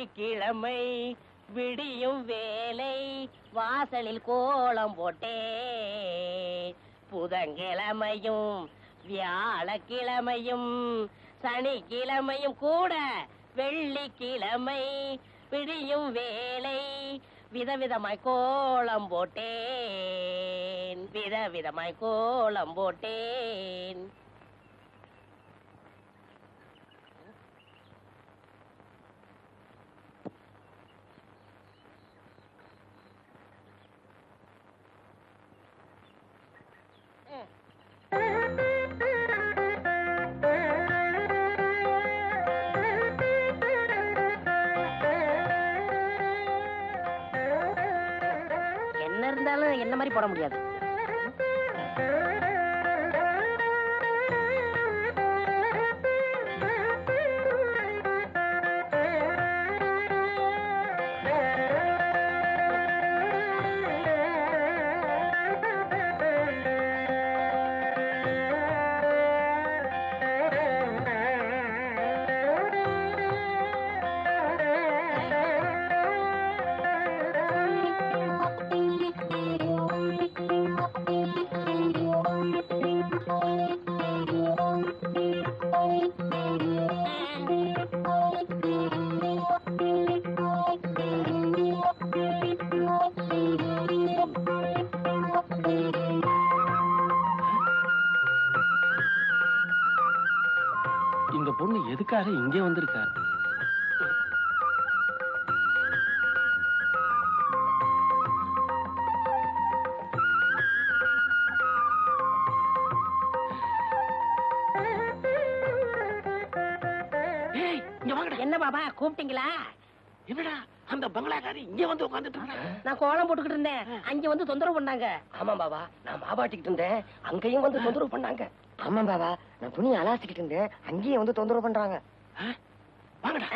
வெள்ளிக்கிழமை விடியும் வேலை வாசலில் கோலம் போட்டேன். புதன்கிழமையும் வியாழக்கிழமையும் சனிக்கிழமையும் கூட வெள்ளிக்கிழமை விடியும் வேலை விதவிதமாய் கோலம் போட்டேன். விதவிதமாய் கோலம் போட்டேன். என்ன இருந்தாலும் என்ன மாதிரி போட முடியாது. இந்த பொண்ணு எதுக்காக இங்கே வந்திருக்கா? என்ன பாபா கூப்பிட்டீங்களா? என்னடா அந்த பங்களாக்காரி இங்க வந்து உட்கார்ந்துட்டு இருக்கா? நான் கோலம் போட்டுக்கிட்டு இருந்தேன், அங்க வந்து தொந்தரவு பண்ணாங்க. ஆமா பாபா, நான் மாவாட்டிக்கிட்டு இருந்தேன், அங்கேயும் வந்து தொந்தரவு பண்ணாங்க. ஆமா பாபா, நான் துணி அலாசிக்கிட்டு இருந்தேன், அங்கேயும் வந்து தொந்தரவு பண்றாங்க. வாங்கடா.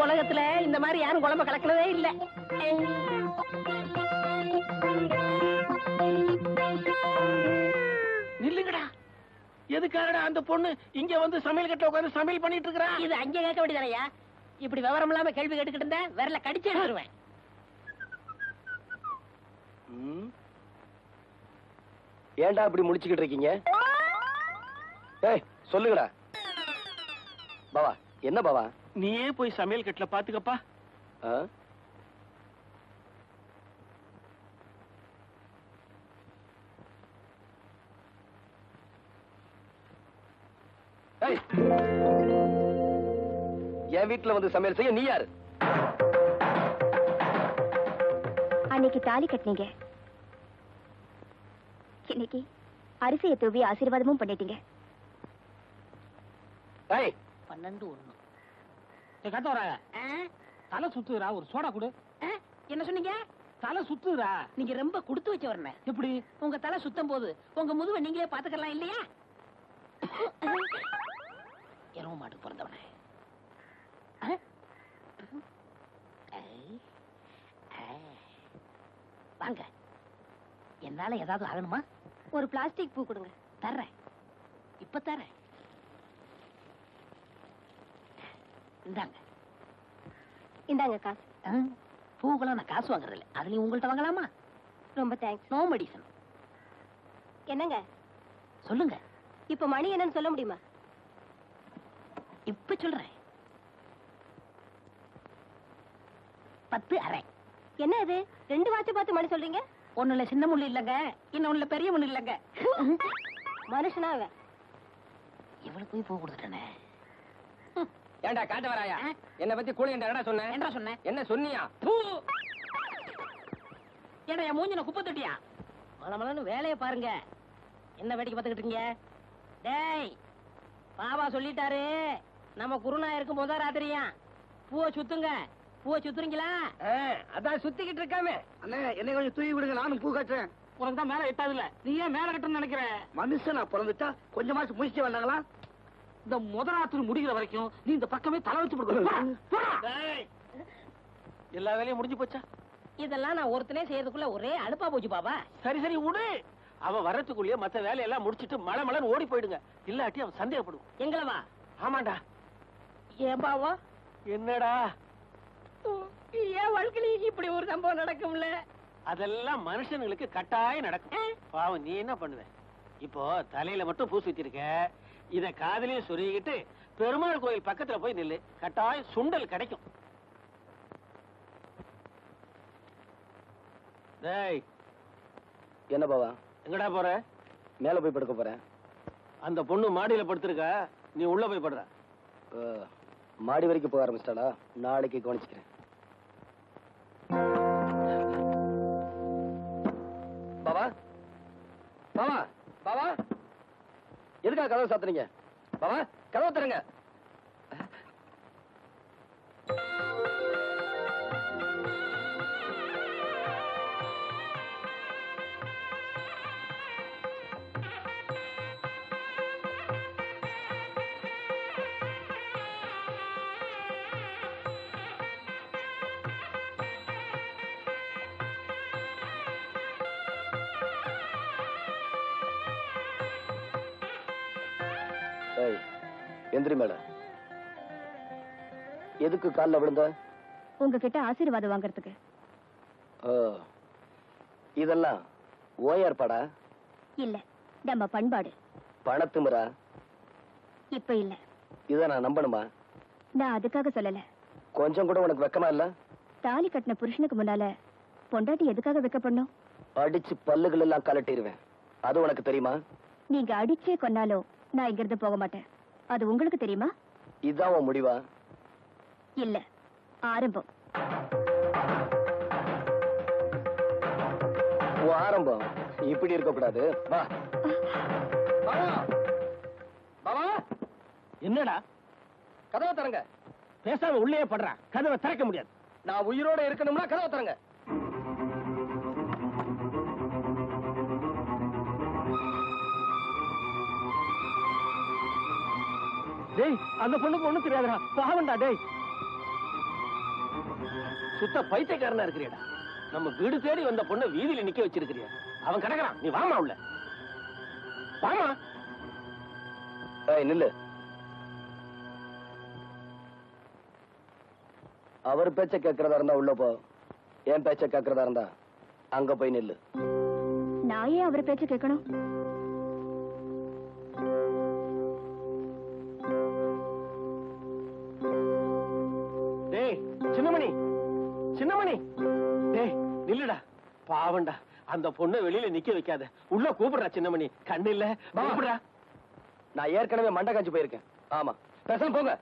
உலகத்துல இந்த மாதிரி யாரும் குழம்பு கலக்கவே இல்ல. நில்லுங்கடா. எதுக்காகடா அந்த பொண்ணு இங்க வந்து சமையல் கட்ட உட்கார்ந்து சமையல் பண்ணிட்டு இருக்கா? இது அங்க கேட்க வேண்டியதானயா? இப்படி விவரம் இல்லாம கேள்வி கேட்டுக்கிட்டு இருந்த விரல கடிச்சு எடுத்துருவேன். ஏன்டா இப்படி முடிச்சுக்கிட்டு இருக்கீங்க? ஏய் சொல்லுங்கடா. பாவா என்ன பாவா? நீயே போய் சமையல் கட்டல பாத்துக்கப்பா. என் வீட்டுல வந்து சமையல் செய்ய நீ யாரு? அன்னைக்கு தாலி கட்டினீங்க, இன்னைக்கு அரிசியை தூவி ஆசீர்வாதமும் பண்ணிட்டீங்க. 12:01 தலை சுத்துறா, ஒரு சோடா குடு. என்ன சொன்னீங்க? தலை சுத்துறா. நீங்க ரொம்ப கொடுத்து வச்சு வரணும். எப்படி? உங்க தலை சுத்தம் போது உங்க முதுவை நீங்களே பாத்துக்கலாம் இல்லையா? எருவ மாட்டுக்கு பிறந்தவனே. வாங்க, என்னால ஏதாவது ஆகணுமா? ஒரு பிளாஸ்டிக் பூ கொடுங்க. தர்றேன், இப்ப தர்றேன். இந்தாங்க. இந்தாங்க காசு. பூக்கெல்லாம் நான் காசு வாங்குறது இல்லை, அதுலயும் உங்கள்கிட்ட வாங்கலாமா? ரொம்ப தேங்க்ஸ். No medicine. என்னங்க சொல்லுங்க. இப்ப மணி என்னன்னு சொல்ல முடியுமா? இப்ப சொல்றேன். 10:30. என்ன இது, 2 வாட்ச் பார்த்து மணி சொல்றீங்க? ஒண்ணுல சின்ன முள்ளு இல்லங்க, இன்னொன்னுல பெரிய முள்ளு இல்லங்க. மனுஷனா அவன்? இவளுக்கு போய் பூ கொடுத்துட்டேனே. ஏண்டா காட்ட வராயா? என்ன பத்தி கூலி என்ன சொன்ன? என்ன சொன்னேன்? என்ன சொன்னியா? ஏடா என் மூஞ்சின குப்பை தொட்டியா? மலமலன்னு வேலையை பாருங்க. என்ன வேடிக்கை பார்த்துக்கிட்டு இருக்கீங்க? டேய், பாபா சொல்லிட்டாரு, நம்ம குருநாயருக்கு முத ராத்திரியா பூவை சுத்துங்க. பூவை சுத்துறீங்களா? அதான் சுத்திக்கிட்டு இருக்காமே. அண்ணே என்னை கொஞ்சம் தூக்கி விடுங்க, நானும் பூ கட்டுறேன். உனக்கு தான் மேல எட்டாதுல, நீ ஏன் மேல கட்டணும்னு நினைக்கிற? மனுஷனா பிறந்துட்டா கொஞ்சமாச்சும் முயற்சி வந்தாங்களா? இந்த முதலாத்திரி முடிகிற வரைக்கும் நீ இந்த பக்கமே தலை வச்சு படுக்கணும். எல்லா வேலையும் முடிஞ்சு போச்சா? இதெல்லாம் நான் ஒருத்தனே செய்யறதுக்குள்ள ஒரே அலுப்பா போச்சு பாபா. சரி சரி விடு. அவன் வரத்துக்குள்ளேயே மத்த வேலையெல்லாம் முடிச்சிட்டு மலை மலைன்னு ஓடி போயிடுங்க. இல்லாட்டி அவன் சந்தேகப்படுவான். எங்களவா? ஆமாண்டா. ஏன் பாவா? என்னடா? ஏன் வாழ்க்கையில இப்படி ஒரு சம்பவம் நடக்கும்ல? அதெல்லாம் மனுஷனுங்களுக்கு கட்டாயம் நடக்கும். பாவம் நீ என்ன பண்ணுவ? இப்போ தலையில மட்டும் பூ சுத்திருக்க, இத காதலையும் சொருகிட்டு பெருமாள் கோயில் பக்கத்துல போய் நில்லு, கட்டாயம் சுண்டல் கிடைக்கும். டேய், என்ன பாவா? எங்கடா போற? மேல போய் படுக்க போறேன். அந்த பொண்ணு மாடியில படுத்திருக்க, நீ உள்ள போய் படுற. மாடி வரைக்கும் போக ஆரம்பிச்சிட்டாளா? நாளைக்கு கவனிச்சுக்கிறேன். பாவா, பாவா, பாவா, எதுக்காக கதவு சாத்துறீங்க? பாவா, கதவு தருங்க. எந்திரி மேல. எதுக்கு கால்ல விழுந்த? உங்ககிட்ட ஆசீர்வாதம் வாங்குறதுக்கு. இதெல்லாம் ஓ ஏற்பாடா? இல்ல, நம்ம பண்பாடு. பணத்துமுறா? இப்ப இல்ல. இத நான் நம்பணுமா? நான் அதுக்காக சொல்லல. கொஞ்சம் கூட உனக்கு வெக்கமா இல்ல? தாலி கட்டின புருஷனுக்கு முன்னால பொண்டாட்டி எதுக்காக வெக்கப்படணும்? அடிச்சு பல்லுகள் எல்லாம் கலட்டிடுவேன். அது உனக்கு தெரியுமா? நீங்க அடிச்சே கொன்னாலும் நான் இங்க இருந்து போக மாட்டேன். அது உங்களுக்கு தெரியுமா? இதான் உன் முடிவா? இல்ல, ஆரம்பம். உன் ஆரம்பம் இப்படி இருக்க கூடாது. வா. பாவா, என்னடா? கதவை தரங்க. பேசாம உள்ளே படுறான், கதவை திறக்க முடியாது. நான் உயிரோட இருக்கணும்னா கதவை தரங்க. டேய், அந்த பொண்ணுக்கு ஒண்ணும் தெரியாதுடா, பாவம்டா. டேய், சுத்த பைத்தியக்காரனா இருக்கிறியடா. நம்ம வீடு தேடி வந்த பொண்ணை வீதியில நிக்க வச்சிருக்கிறியா? அவன் கிடக்குறான், நீ வாமா உள்ள. வாமா. நில்லு. அவர் பேச்ச கேட்கறதா இருந்தா உள்ள போ. என் பேச்ச கேட்கறதா இருந்தா அங்க போய் நில்லு. நான் ஏன் அவர் பேச்ச கேட்கணும்? டேய் சின்னமணி, சின்னமணி, டேய் நில்லுடா. பாவண்டா, அந்த பொண்ணை வெளியில நிக்க வைக்காத, உள்ள கூப்பிடுறா. சின்னமணி, கண்ணு இல்ல, கூப்பிடுறா. நான் ஏற்கனவே மண்டை காஞ்சி போயிருக்கேன். ஆமா, பேசாம போங்க.